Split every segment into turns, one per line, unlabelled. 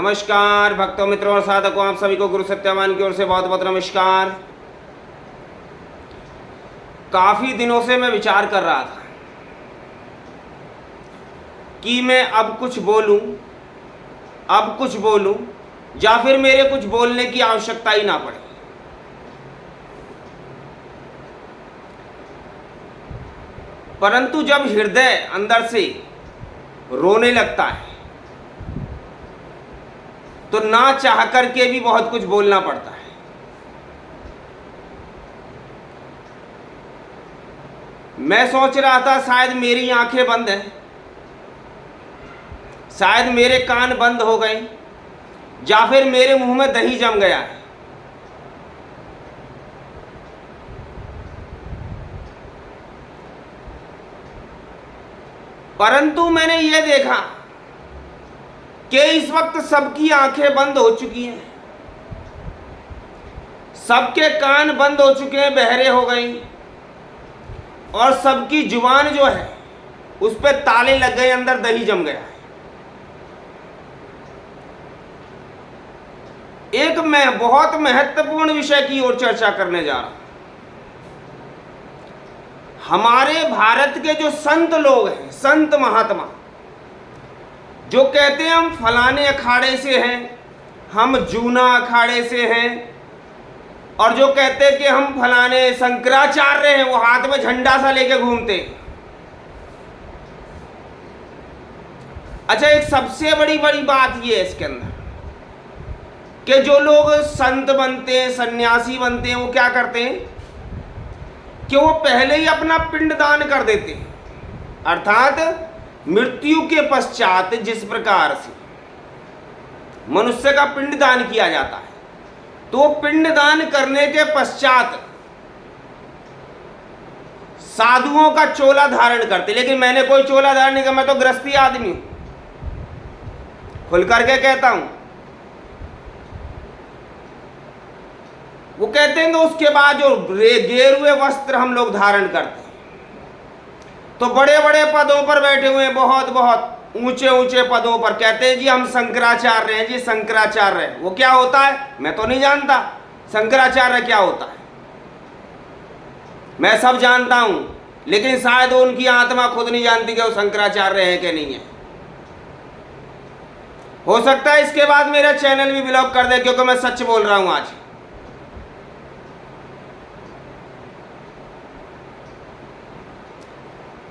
नमस्कार भक्तों, मित्रों और साधकों, आप सभी को गुरु सत्यवान की ओर से बहुत बहुत नमस्कार। काफ़ी दिनों से मैं विचार कर रहा था कि मैं अब कुछ बोलूं या फिर मेरे कुछ बोलने की आवश्यकता ही ना पड़े। परंतु जब हृदय अंदर से रोने लगता है तो ना चाह करके भी बहुत कुछ बोलना पड़ता है। मैं सोच रहा था शायद मेरी आंखें बंद हैं, शायद मेरे कान बंद हो गए या फिर मेरे मुंह में दही जम गया है। परंतु मैंने यह देखा कि इस वक्त सबकी आंखें बंद हो चुकी हैं, सबके कान बंद हो चुके हैं, बहरे हो गए, और सबकी जुबान जो है उस पर ताले लग गए, अंदर दही जम गया है। एक मैं बहुत महत्वपूर्ण विषय की ओर चर्चा करने जा रहा हूं। हमारे भारत के जो संत लोग हैं, संत महात्मा, जो कहते हैं हम फलाने अखाड़े से हैं, हम जूना अखाड़े से हैं, और जो कहते हैं कि हम फलाने शंकराचार्य हैं, वो हाथ में झंडा सा लेके घूमते। अच्छा, एक सबसे बड़ी बात ये है इसके अंदर कि जो लोग संत बनते हैं, सन्यासी बनते हैं, वो क्या करते हैं कि वो पहले ही अपना पिंड दान कर देते हैं। अर्थात मृत्यु के पश्चात जिस प्रकार से मनुष्य का पिंड दान किया जाता है, तो पिंड दान करने के पश्चात साधुओं का चोला धारण करते। लेकिन मैंने कोई चोला धारण नहीं किया, मैं तो गृहस्थी आदमी हूं, खुल करके कहता हूं। वो कहते हैं कि उसके बाद जो गेरुए वस्त्र हम लोग धारण करते हैं, तो बड़े बड़े पदों पर बैठे हुए हैं, बहुत बहुत ऊंचे ऊंचे पदों पर, कहते हैं जी हम शंकराचार्य हैं, जी शंकराचार्य हैं। वो क्या होता है मैं तो नहीं जानता, शंकराचार्य क्या होता है मैं सब जानता हूं, लेकिन शायद उनकी आत्मा खुद नहीं जानती कि वो शंकराचार्य है कि नहीं है। हो सकता है इसके बाद मेरा चैनल भी ब्लॉक कर दे, क्योंकि मैं सच बोल रहा हूं। आज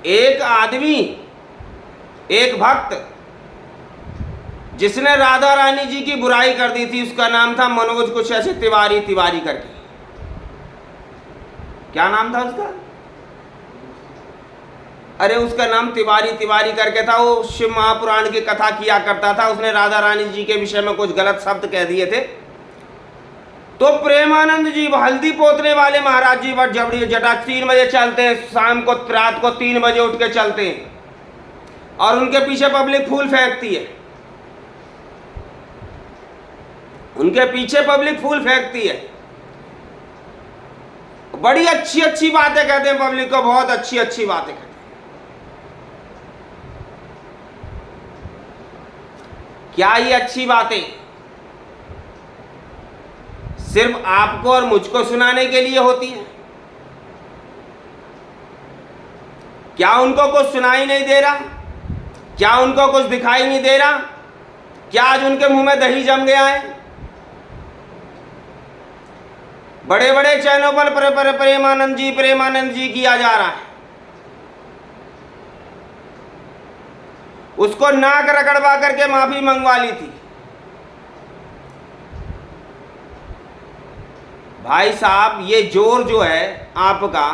एक आदमी, एक भक्त, जिसने राधा रानी जी की बुराई कर दी थी, उसका नाम था मनोज कुछ ऐसे तिवारी करके। क्या नाम था उसका? अरे उसका नाम तिवारी करके था। वो शिव महापुराण की कथा किया करता था। उसने राधा रानी जी के विषय में कुछ गलत शब्द कह दिए थे, तो प्रेमानंद जी, हल्दी पोतने वाले महाराज जी, बट जबड़ी जटा 3 बजे चलते हैं, शाम को रात को 3 बजे उठ के चलते हैं, और उनके पीछे पब्लिक फूल फेंकती है, उनके पीछे पब्लिक फूल फेंकती है। बड़ी अच्छी अच्छी बातें कहते हैं पब्लिक को, बहुत अच्छी अच्छी बातें कहते हैं। क्या ये अच्छी बातें सिर्फ आपको और मुझको सुनाने के लिए होती है? क्या उनको कुछ सुनाई नहीं दे रहा? क्या उनको कुछ दिखाई नहीं दे रहा? क्या आज उनके मुंह में दही जम गया है? बड़े बड़े चैनलों पर प्रेमानंद जी किया जा रहा है। उसको नाक रगड़वा करके माफी मंगवा ली थी। भाई साहब, ये जोर जो है आपका,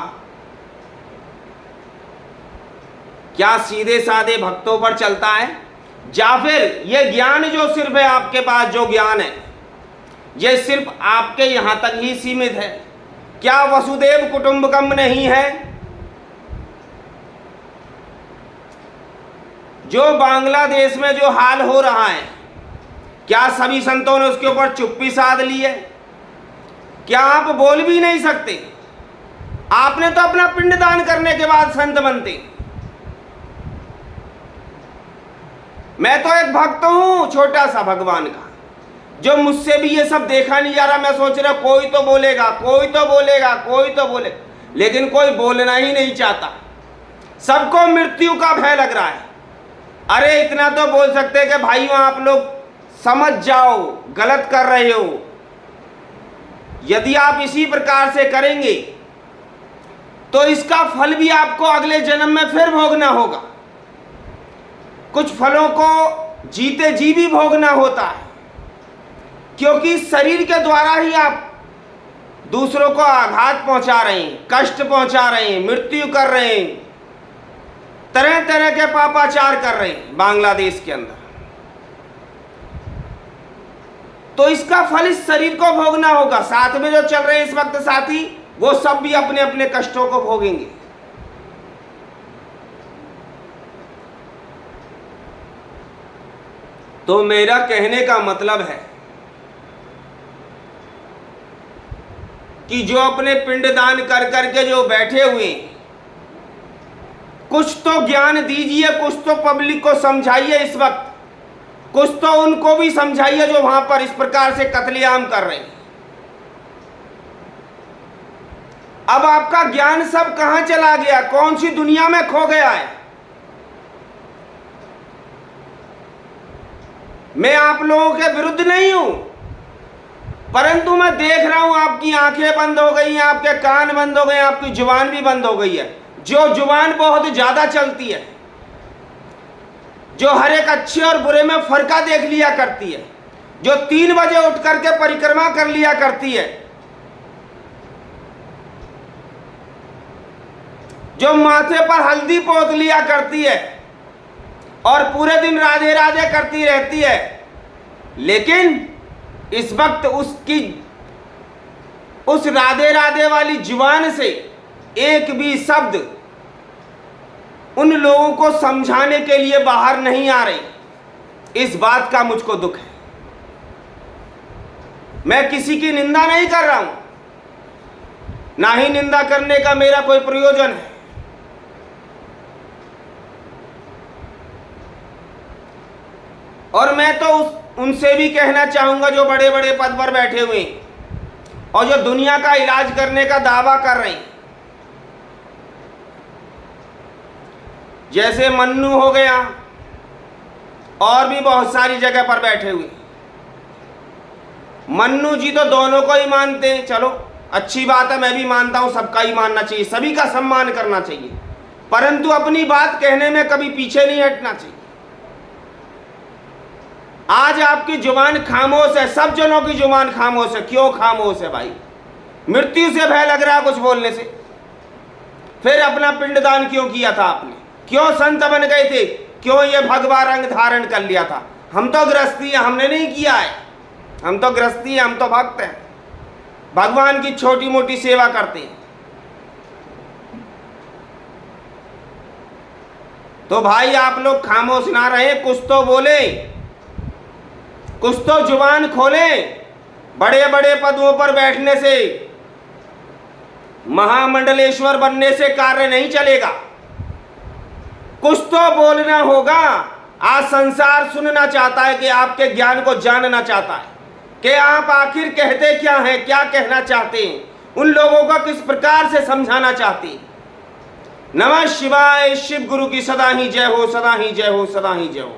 क्या सीधे साधे भक्तों पर चलता है, या फिर ये ज्ञान जो सिर्फ है आपके पास, जो ज्ञान है ये सिर्फ आपके यहां तक ही सीमित है? क्या वसुदेव कुटुंबकम नहीं है? जो बांग्लादेश में जो हाल हो रहा है, क्या सभी संतों ने उसके ऊपर चुप्पी साध ली है? क्या आप बोल भी नहीं सकते? आपने तो अपना पिंड दान करने के बाद संत बनते। मैं तो एक भक्त हूं, छोटा सा भगवान का। जो मुझसे भी ये सब देखा नहीं जा रहा, मैं सोच रहा कोई तो बोलेगा, कोई तो बोलेगा, कोई तो बोले, लेकिन कोई बोलना ही नहीं चाहता। सबको मृत्यु का भय लग रहा है। अरे इतना तो बोल सकते हैं कि भाइयों आप लोग समझ जाओ, गलत कर रहे हो। यदि आप इसी प्रकार से करेंगे तो इसका फल भी आपको अगले जन्म में फिर भोगना होगा। कुछ फलों को जीते जी भी भोगना होता है, क्योंकि शरीर के द्वारा ही आप दूसरों को आघात पहुंचा रहे हैं, कष्ट पहुंचा रहे हैं, मृत्यु कर रहे हैं, तरह तरह के पापाचार कर रहे हैं बांग्लादेश के अंदर। तो इसका फल इस शरीर को भोगना होगा। साथ में जो चल रहे हैं इस वक्त साथी, वो सब भी अपने अपने कष्टों को भोगेंगे। तो मेरा कहने का मतलब है कि जो अपने पिंडदान कर करके जो बैठे हुए, कुछ तो ज्ञान दीजिए, कुछ तो पब्लिक को समझाइए इस वक्त, कुछ तो उनको भी समझाइए जो वहां पर इस प्रकार से कत्लेआम कर रहे हैं। अब आपका ज्ञान सब कहां चला गया, कौन सी दुनिया में खो गया है? मैं आप लोगों के विरुद्ध नहीं हूं, परंतु मैं देख रहा हूं आपकी आंखें बंद हो गई हैं, आपके कान बंद हो गए, आपकी जुबान भी बंद हो गई है। जो जुबान बहुत ज्यादा चलती है, जो हर एक अच्छे और बुरे में फर्का देख लिया करती है, जो 3 बजे उठ करके परिक्रमा कर लिया करती है, जो माथे पर हल्दी पोत लिया करती है और पूरे दिन राधे राधे करती रहती है, लेकिन इस वक्त उस राधे राधे वाली जुबान से एक भी शब्द उन लोगों को समझाने के लिए बाहर नहीं आ रही। इस बात का मुझको दुख है। मैं किसी की निंदा नहीं कर रहा हूं, ना ही निंदा करने का मेरा कोई प्रयोजन है। और मैं तो उनसे भी कहना चाहूंगा जो बड़े बड़े पद पर बैठे हुए हैं और जो दुनिया का इलाज करने का दावा कर रहे हैं, जैसे मन्नू हो गया और भी बहुत सारी जगह पर बैठे हुए। मन्नू जी तो दोनों को ही मानते हैं, चलो अच्छी बात है, मैं भी मानता हूं, सबका ही मानना चाहिए, सभी का सम्मान करना चाहिए, परंतु अपनी बात कहने में कभी पीछे नहीं हटना चाहिए। आज आपकी जुबान खामोश है, सब जनों की जुबान खामोश है। क्यों खामोश है भाई? मृत्यु से भय लग रहा है कुछ बोलने से? फिर अपना पिंडदान क्यों किया था आपने? क्यों संत बन गए थे? क्यों ये भगवा रंग धारण कर लिया था? हम तो गृहस्थी हैं, हमने नहीं किया है। हम तो गृहस्थी हैं, हम तो भक्त हैं, भगवान की छोटी मोटी सेवा करते हैं। तो भाई आप लोग खामोश ना रहे, कुछ तो बोले, कुछ तो जुबान खोले। बड़े बड़े पदों पर बैठने से, महामंडलेश्वर बनने से कार्य नहीं चलेगा, कुछ तो बोलना होगा। आज संसार सुनना चाहता है, कि आपके ज्ञान को जानना चाहता है कि आप आखिर कहते क्या हैं, क्या कहना चाहते हैं, उन लोगों को किस प्रकार से समझाना चाहते हैं। नमः शिवाय। शिव गुरु की सदा ही जय हो, सदा ही जय हो, सदा ही जय हो।